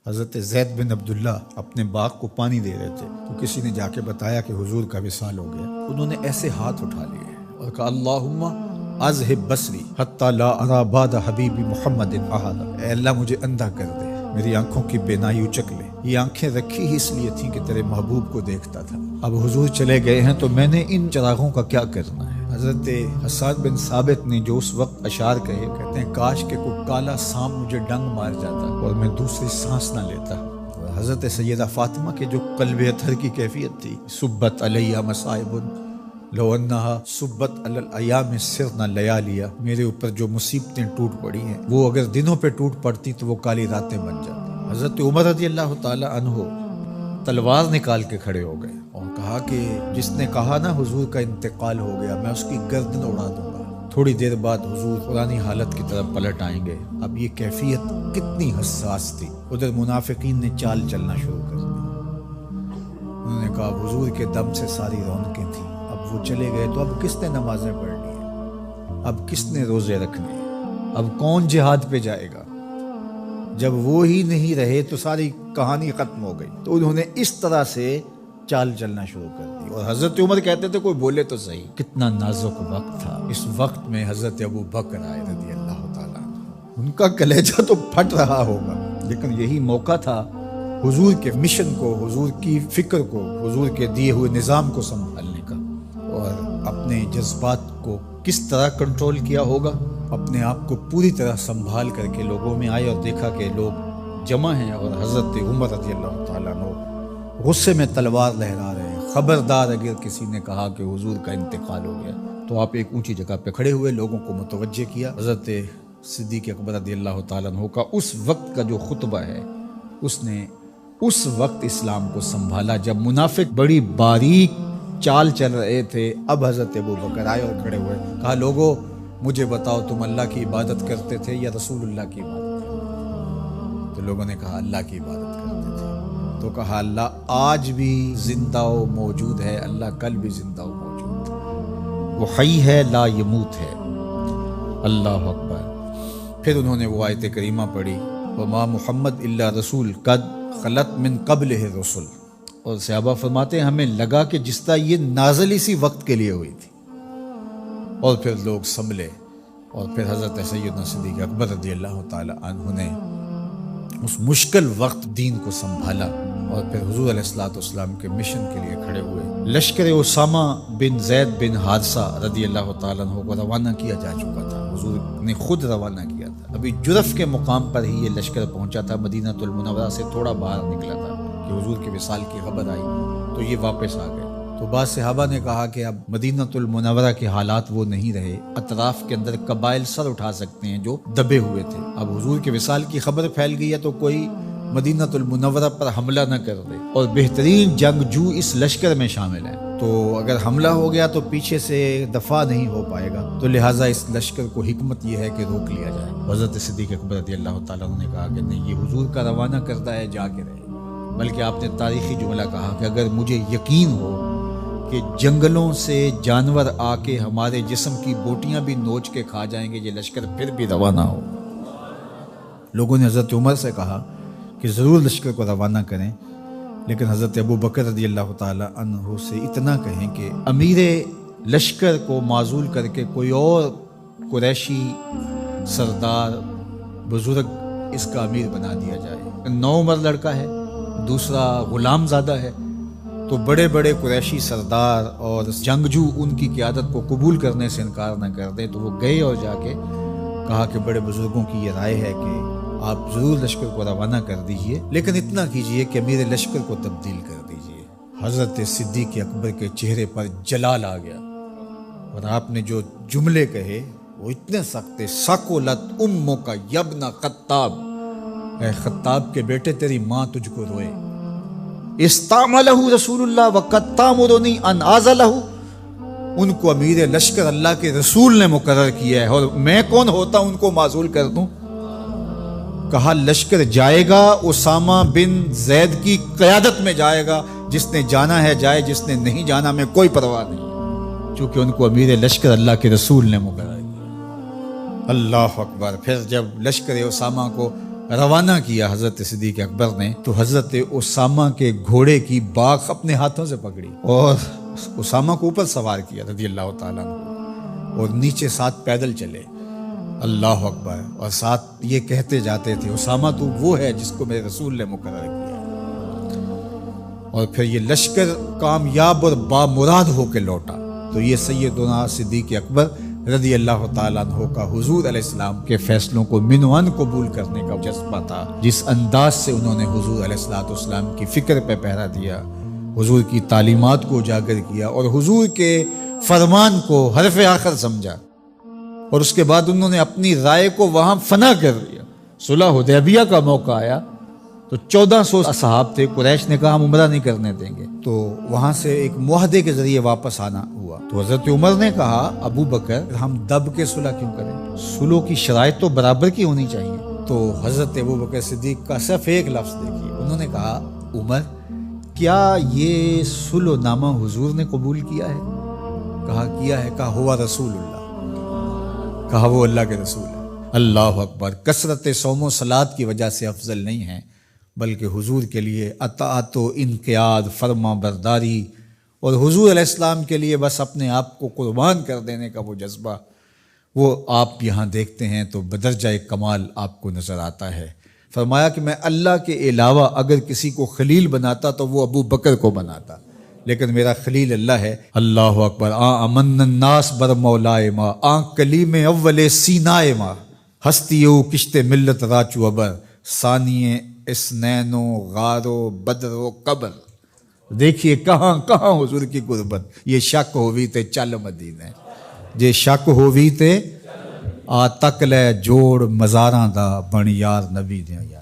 حضرت زید بن عبداللہ اپنے باغ کو پانی دے رہے تھے تو کسی نے جا کے بتایا کہ حضور کا وصال ہو گیا۔ انہوں نے ایسے ہاتھ اٹھا لیے اور کہا اللہم اذہب بصری حتی لا ارا بعد حبیبی محمد احدا، اے اللہ مجھے اندھا کر دے، میری آنکھوں کی بینائی اچک لے۔ یہ آنکھیں رکھی ہی اس لیے تھیں کہ تیرے محبوب کو دیکھتا تھا، اب حضور چلے گئے ہیں تو میں نے ان چراغوں کا کیا کرنا ہے۔ حضرت حسان بن ثابت نے جو اس وقت اشعار کہے، کہتے ہیں کاش کہ کوئی کالا سانپ مجھے ڈنگ مار جاتا اور میں دوسری سانس نہ لیتا۔ اور حضرت سیدہ فاطمہ کے جو قلب اطہر کی کیفیت تھی، سبت علیہ مصائب لو انہا سبت علی الایام سرنا لیالیا، میرے اوپر جو مصیبتیں ٹوٹ پڑی ہیں وہ اگر دنوں پہ ٹوٹ پڑتی تو وہ کالی راتیں بن جاتی۔ حضرت عمر رضی اللہ تعالی عنہ تلوار نکال کے کھڑے ہو گئے اور کہا کہ جس نے کہا نا حضور کا انتقال ہو گیا، میں اس کی گردن اڑا دوں گا۔ تھوڑی دیر بعد حضور پرانی حالت کی طرف پلٹ آئیں گے۔ اب یہ کیفیت کتنی حساس تھی۔ ادھر منافقین نے چال چلنا شروع کر دی۔ انہوں نے کہا حضور کے دم سے ساری رونقیں تھیں، اب وہ چلے گئے تو اب کس نے نمازیں پڑھنی ہیں، اب کس نے روزے رکھنے ہیں، اب کون جہاد پہ جائے گا؟ جب وہ ہی نہیں رہے تو ساری کہانی ختم ہو گئی۔ تو انہوں نے اس طرح سے چال چلنا شروع کر دی۔ اور حضرت عمر کہتے تھے کوئی بولے تو صحیح، کتنا نازک وقت تھا۔ اس وقت میں حضرت ابو بکر آئے رضی اللہ تعالیٰ عنہ، ان کا کلیجہ تو پھٹ رہا ہوگا، لیکن یہی موقع تھا حضور کے مشن کو، حضور کی فکر کو، حضور کے دیے ہوئے نظام کو سنبھالنے کا۔ اور اپنے جذبات کو کس طرح کنٹرول کیا ہوگا، اپنے آپ کو پوری طرح سنبھال کر کے لوگوں میں آئے اور دیکھا کہ لوگ جمع ہیں اور حضرت عمر رضی اللہ تعالیٰ عنہ غصے میں تلوار لہرا رہے ہیں۔ خبردار اگر کسی نے کہا کہ حضور کا انتقال ہو گیا تو آپ ایک اونچی جگہ پہ کھڑے ہوئے، لوگوں کو متوجہ کیا۔ حضرت صدیق اکبر رضی اللہ تعالیٰ عنہ کا اس وقت کا جو خطبہ ہے، اس نے اس وقت اسلام کو سنبھالا جب منافق بڑی باریک چال چل رہے تھے۔ اب حضرت ابو بکر آئے اور کھڑے ہوئے، کہا لوگو مجھے بتاؤ تم اللہ کی عبادت کرتے تھے یا رسول اللہ کی عبادت کرتے تھے؟ تو لوگوں نے کہا اللہ کی عبادت کرتے تھے۔ تو کہا اللہ آج بھی زندہ و موجود ہے، اللہ کل بھی زندہ و موجود ہے، وہ حی ہے لا یموت ہے، اللہ اکبر۔ پھر انہوں نے وہ آیت کریمہ پڑھی وما محمد الا رسول قد خلت من قبلہ الرسل، اور صحابہ فرماتے ہیں ہمیں لگا کہ جس طرح یہ نازل اسی وقت کے لیے ہوئی تھی۔ اور پھر لوگ سنبھلے اور پھر حضرت سیدنا صدیق اکبر رضی اللہ تعالی عنہ نے اس مشکل وقت دین کو سنبھالا اور پھر حضور علیہ الصلوۃ والسلام کے مشن کے لیے کھڑے ہوئے۔ لشکر اسامہ بن زید بن حارثہ رضی اللہ تعالیٰ عنہ کو روانہ کیا جا چکا تھا، حضور نے خود روانہ کیا تھا۔ ابھی جرف کے مقام پر ہی یہ لشکر پہنچا تھا، مدینہ المنورہ سے تھوڑا باہر نکلا تھا کہ حضور کے وصال کی خبر آئی تو یہ واپس آ گئے۔ تو بعض صحابہ نے کہا کہ اب مدینہ المنورہ کے حالات وہ نہیں رہے، اطراف کے اندر قبائل سر اٹھا سکتے ہیں جو دبے ہوئے تھے۔ اب حضور کے وصال کی خبر پھیل گئی ہے تو کوئی مدینہ المنورہ پر حملہ نہ کر دے، اور بہترین جنگجو اس لشکر میں شامل ہیں، تو اگر حملہ ہو گیا تو پیچھے سے دفاع نہیں ہو پائے گا، تو لہٰذا اس لشکر کو حکمت یہ ہے کہ روک لیا جائے۔ حضرت صدیق اکبر رضی اللہ تعالیٰ عنہ نے کہا کہ نہیں، یہ حضور کا روانہ کرتا ہے، جا کے رہے۔ بلکہ آپ نے تاریخی جملہ کہا کہ اگر مجھے یقین ہو کہ جنگلوں سے جانور آ کے ہمارے جسم کی بوٹیاں بھی نوچ کے کھا جائیں گے، یہ لشکر پھر بھی روانہ ہو۔ لوگوں نے حضرت عمر سے کہا کہ ضرور لشکر کو روانہ کریں، لیکن حضرت ابو بکر رضی اللہ تعالی عنہ سے اتنا کہیں کہ امیر لشکر کو معزول کر کے کوئی اور قریشی سردار بزرگ اس کا امیر بنا دیا جائے۔ 9 عمر لڑکا ہے، دوسرا غلام زادہ ہے، تو بڑے بڑے قریشی سردار اور جنگجو ان کی قیادت کو قبول کرنے سے انکار نہ کر دیں۔ تو وہ گئے اور جا کے کہا کہ بڑے بزرگوں کی یہ رائے ہے کہ آپ ضرور لشکر کو روانہ کر دیجئے، لیکن اتنا کیجئے کہ امیر لشکر کو تبدیل کر دیجئے۔ حضرت صدیق اکبر کے چہرے پر جلال آ گیا اور آپ نے جو جملے کہے وہ اتنے سخت تھے، ثقلت امک یبن خطاب، اے خطاب کے بیٹے تیری ماں تجھ کو روئے۔ استعملہ رسول اللہ وقد تامرنی ان اعزلہ، ان کو امیر لشکر اللہ کے رسول نے مقرر کیا ہے اور میں کون ہوتا ان کو معزول کر دوں؟ کہا لشکر جائے گا، اسامہ بن زید کی قیادت میں جائے گا، جس نے جانا ہے جائے، جس نے نہیں جانا میں کوئی پرواہ نہیں، چونکہ ان کو امیر لشکر اللہ کے رسول نے مقرر کیا۔ اللہ اکبر۔ پھر جب لشکر اسامہ کو روانہ کیا حضرت صدیق اکبر نے تو حضرت اسامہ کے گھوڑے کی باک اپنے ہاتھوں سے پکڑی اور اسامہ کو اوپر سوار کیا رضی اللہ تعالیٰ عنہ، اور نیچے ساتھ پیدل چلے، اللہ اکبر، اور ساتھ یہ کہتے جاتے تھے اسامہ تو وہ ہے جس کو میرے رسول نے مقرر کیا۔ اور پھر یہ لشکر کامیاب اور بامراد ہو کے لوٹا تو یہ سیدنا صدیق اکبر رضی اللہ تعالیٰ عنہ کا حضور علیہ السلام کے فیصلوں کو من و عن قبول کرنے کا جذبہ تھا، جس انداز سے انہوں نے حضور علیہ السلام کی فکر پہ پہرا دیا، حضور کی تعلیمات کو اجاگر کیا اور حضور کے فرمان کو حرف آخر سمجھا، اور اس کے بعد انہوں نے اپنی رائے کو وہاں فنا کر دیا۔ صلح حدیبیہ کا موقع آیا تو 1400 اصحاب تھے، قریش نے کہا ہم عمرہ نہیں کرنے دیں گے، تو وہاں سے ایک معاہدے کے ذریعے واپس آنا ہوا۔ تو حضرت عمر نے کہا ابو بکر ہم دب کے صلح کیوں کریں، صلح کی شرائط تو برابر کی ہونی چاہیے۔ تو حضرت ابو بکر صدیق کا صرف ایک لفظ دیکھیے، انہوں نے کہا عمر کیا یہ صلح نامہ حضور نے قبول کیا ہے؟ کہا کیا ہے، کہا ہوا رسول اللہ، کہا وہ اللہ کے رسول ہے۔ اللہ اکبر، کثرت صوم و صلات کی وجہ سے افضل نہیں ہے، بلکہ حضور کے لیے اطاعت و انقیاد، فرما برداری، اور حضور علیہ السلام کے لیے بس اپنے آپ کو قربان کر دینے کا وہ جذبہ، وہ آپ یہاں دیکھتے ہیں تو بدرجہ کمال آپ کو نظر آتا ہے۔ فرمایا کہ میں اللہ کے علاوہ اگر کسی کو خلیل بناتا تو وہ ابو بکر کو بناتا، لیکن میرا خلیل اللہ ہے۔ اللہ اکبر، امن الناس بر مولائے ما، کلیم اول سینائے ما، ہستیو کشت ملت راچو ابر، ثانیے اسنین و غار و بدر و قبر۔ دیکھیے کہاں کہاں حضور کی قربت، یہ شک ہووی تے چل مدینے، جے شک ہووی تے آ تک لے جوڑ مزاراں دا بن یار نبی دیاں یار۔